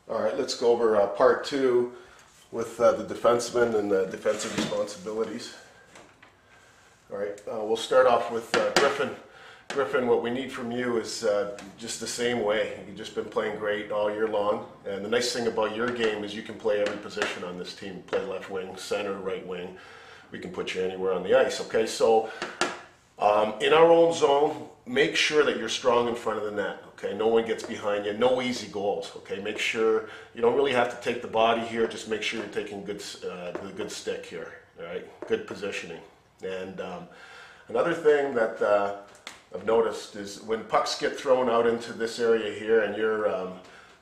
All right, let's go over part two with the defenseman and the defensive responsibilities. All right, we'll start off with Griffin. Griffin, what we need from you is just the same way. You've just been playing great all year long. And the nice thing about your game is you can play every position on this team. Play left wing, center, right wing. We can put you anywhere on the ice, okay? So in our own zone, make sure that you're strong in front of the net, okay? No one gets behind you. No easy goals, okay? Make sure you don't really have to take the body here. Just make sure you're taking the good stick here, all right? Good positioning. And another thing that I've noticed is when pucks get thrown out into this area here and you're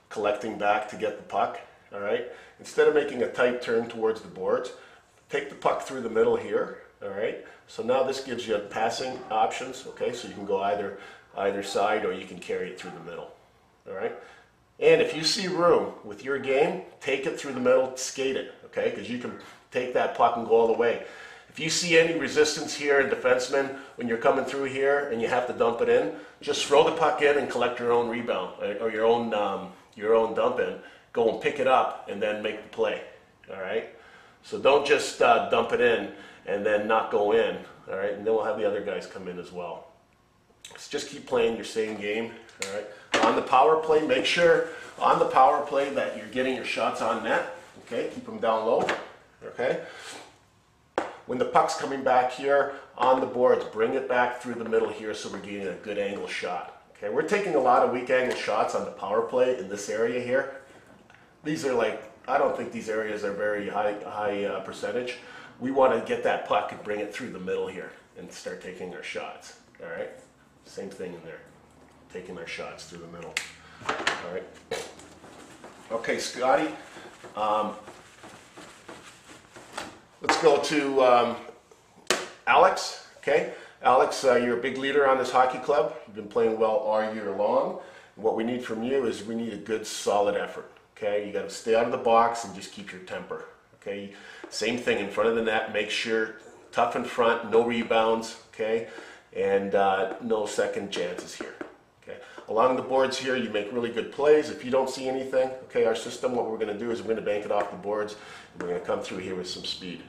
collecting back to get the puck, all right? Instead of making a tight turn towards the boards, take the puck through the middle here, all right? So now this gives you passing options, okay? So you can go either side or you can carry it through the middle, all right? And if you see room with your game, take it through the middle, skate it, okay? Because you can take that puck and go all the way. If you see any resistance here in defensemen when you're coming through here and you have to dump it in, just throw the puck in and collect your own rebound or your own dump in. Go and pick it up and then make the play, all right? So don't just dump it in and then not go in, all right? And then we'll have the other guys come in as well. So just keep playing your same game, all right? On the power play, make sure on the power play that you're getting your shots on net, okay? Keep them down low, okay? When the puck's coming back here on the boards, bring it back through the middle here so we're getting a good angle shot, okay? We're taking a lot of weak angle shots on the power play in this area here. These are like, I don't think these areas are very high percentage. We want to get that puck and bring it through the middle here and start taking our shots, all right? Same thing in there, taking our shots through the middle, all right? Okay, Scotty, let's go to Alex, okay? Alex, you're a big leader on this hockey club. You've been playing well all year long. And what we need from you is we need a good, solid effort, okay? You got to stay out of the box and just keep your temper, okay? Same thing in front of the net. Make sure tough in front, no rebounds, okay? And no second chances here, okay? Along the boards here, you make really good plays. If you don't see anything, okay, our system, what we're going to do is we're going to bank it off the boards. And we're going to come through here with some speed.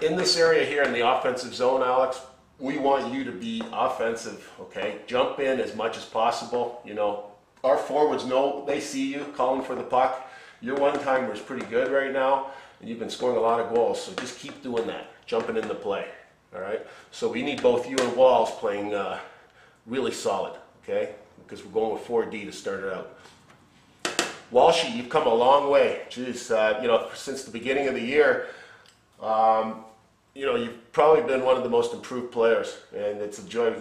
In this area here in the offensive zone, Alex, we want you to be offensive, okay? Jump in as much as possible. You know, our forwards know, they see you calling for the puck. Your one-timer is pretty good right now, and you've been scoring a lot of goals, so just keep doing that, jumping in the play, all right? So we need both you and Walls playing really solid, okay? Because we're going with 4D to start it out. Walshy, you've come a long way. Jeez, you know, since the beginning of the year, you know, you've probably been one of the most improved players, and it's a joy,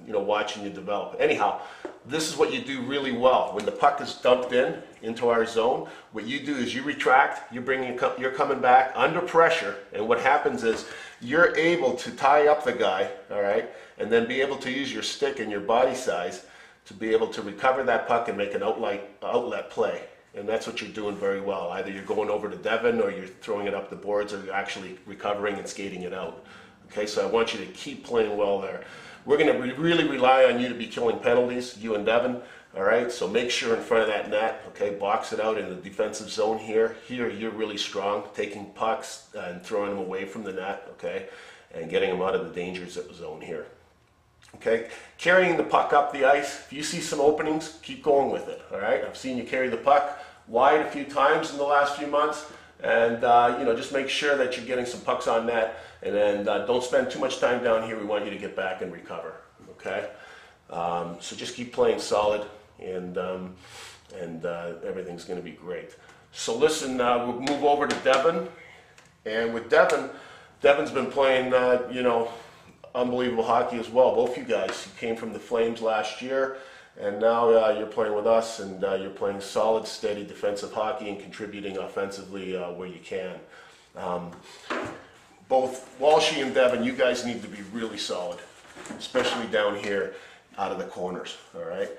you know, watching you develop. Anyhow, this is what you do really well. When the puck is dumped into our zone, what you do is you retract, you're coming back under pressure, and what happens is you're able to tie up the guy, all right, and then be able to use your stick and your body size to be able to recover that puck and make an outlet play. And that's what you're doing very well. Either you're going over to Devin or you're throwing it up the boards or you're actually recovering and skating it out. Okay, so I want you to keep playing well there. We're going to really rely on you to be killing penalties, you and Devin. All right, so make sure in front of that net, okay, box it out in the defensive zone here. Here you're really strong, taking pucks and throwing them away from the net, okay, and getting them out of the danger zone here. Okay, carrying the puck up the ice. If you see some openings, keep going with it. All right, I've seen you carry the puck wide a few times in the last few months, and you know, just make sure that you're getting some pucks on net, and then don't spend too much time down here. We want you to get back and recover. Okay, so just keep playing solid, and everything's going to be great. So listen, we'll move over to Devin, and with Devin, Devin's been playing, you know, unbelievable hockey as well. Both you guys, you came from the Flames last year, and now you're playing with us, and you're playing solid, steady defensive hockey and contributing offensively where you can. Both Walshy and Devin, you guys need to be really solid, especially down here out of the corners, all right?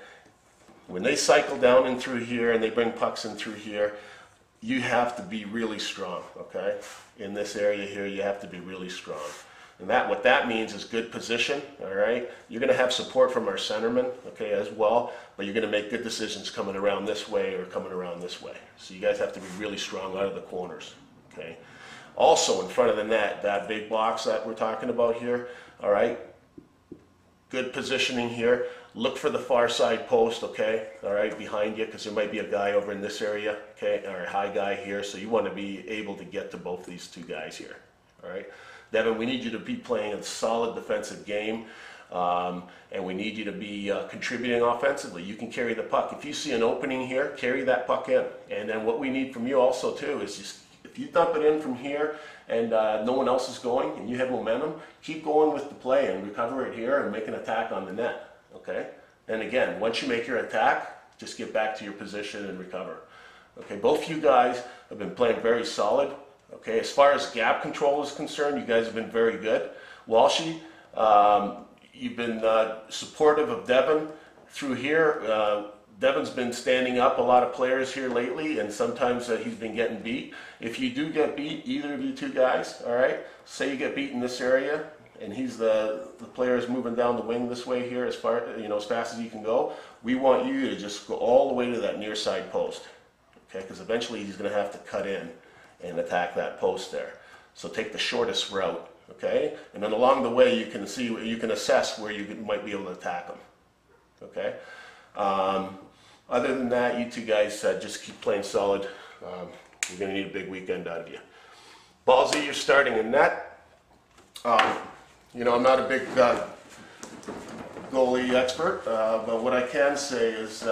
When they cycle down in through here and they bring pucks in through here, you have to be really strong, okay? In this area here, you have to be really strong. And what that means is good position, all right? You're going to have support from our centerman, okay, as well, but you're going to make good decisions coming around this way or coming around this way. So you guys have to be really strong out of the corners, okay? Also, in front of the net, that big box that we're talking about here, all right? Good positioning here. Look for the far side post, okay, all right, behind you, because there might be a guy over in this area, okay, or a high guy here, so you want to be able to get to both these two guys here, all right? Devin, we need you to be playing a solid defensive game, and we need you to be contributing offensively. You can carry the puck. If you see an opening here, carry that puck in. And then what we need from you also, too, is just if you dump it in from here and no one else is going and you have momentum, keep going with the play and recover it here and make an attack on the net, okay? And again, once you make your attack, just get back to your position and recover. Okay, both you guys have been playing very solid. Okay, as far as gap control is concerned, you guys have been very good. Walshy, you've been supportive of Devin through here. Devin's been standing up a lot of players here lately, and sometimes he's been getting beat. If you do get beat, either of you two guys, all right, say you get beat in this area, and he's the player is moving down the wing this way here as far, you know, as fast as you can go. We want you to just go all the way to that near side post, okay, because eventually he's going to have to cut in and attack that post there. So take the shortest route, okay? And then along the way you can see, you can assess where you might be able to attack them, okay? Other than that, you two guys just keep playing solid. You're going to need a big weekend out of you. Ballsy, you're starting in net. You know, I'm not a big goalie expert, but what I can say is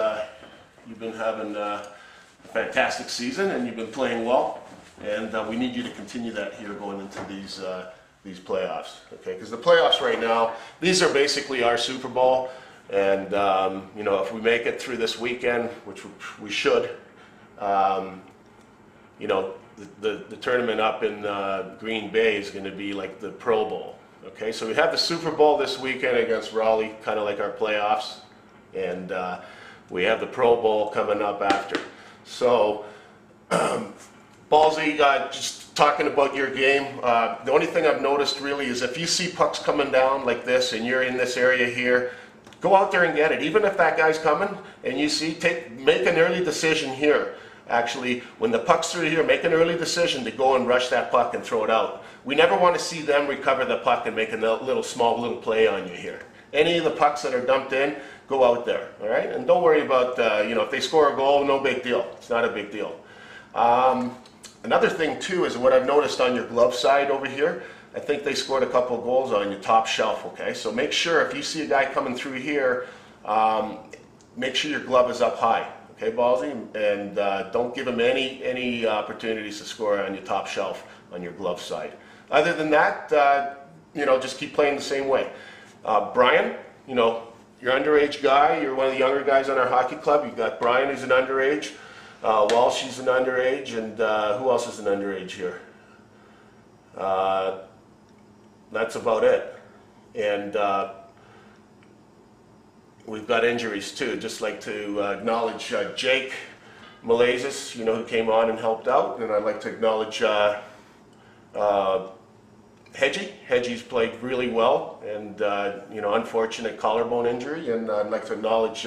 you've been having a fantastic season and you've been playing well. And we need you to continue that here going into these playoffs, okay? Because the playoffs right now, these are basically our Super Bowl, and you know, if we make it through this weekend, which we should, you know, the tournament up in Green Bay is going to be like the Pro Bowl, okay? So we have the Super Bowl this weekend against Raleigh, kind of like our playoffs, and we have the Pro Bowl coming up after. So. Ballsy, just talking about your game, the only thing I've noticed really is if you see pucks coming down like this and you're in this area here, go out there and get it. Even if that guy's coming and you see, make an early decision here. Actually, when the puck's through here, make an early decision to go and rush that puck and throw it out. We never want to see them recover the puck and make a small little play on you here. Any of the pucks that are dumped in, go out there, all right? And don't worry about, you know, if they score a goal, no big deal. It's not a big deal. Another thing too is what I've noticed on your glove side over here, I think they scored a couple of goals on your top shelf, okay? So make sure if you see a guy coming through here, make sure your glove is up high, okay, Ballsy? And don't give him any opportunities to score on your top shelf on your glove side. Other than that, you know, just keep playing the same way. Brian, you know, you're an underage guy, you're one of the younger guys on our hockey club. You've got Brian who's an underage. Walsh, she's an underage, and who else is an underage here? That's about it. And we've got injuries too. Just like to acknowledge Jake Malaysis, you know, who came on and helped out, and I'd like to acknowledge Hedgie. Hedgie's played really well, and you know, unfortunate collarbone injury, and I'd like to acknowledge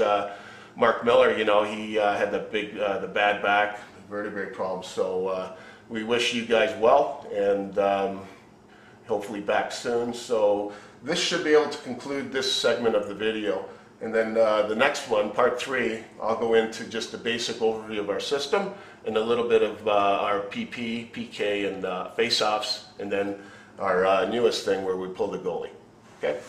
Mark Miller. You know, he had the bad back vertebrae problem, so we wish you guys well, and hopefully back soon. So this should be able to conclude this segment of the video, and then the next one, part 3, I'll go into just a basic overview of our system and a little bit of our PP, PK, and face-offs, and then our newest thing where we pull the goalie. Okay.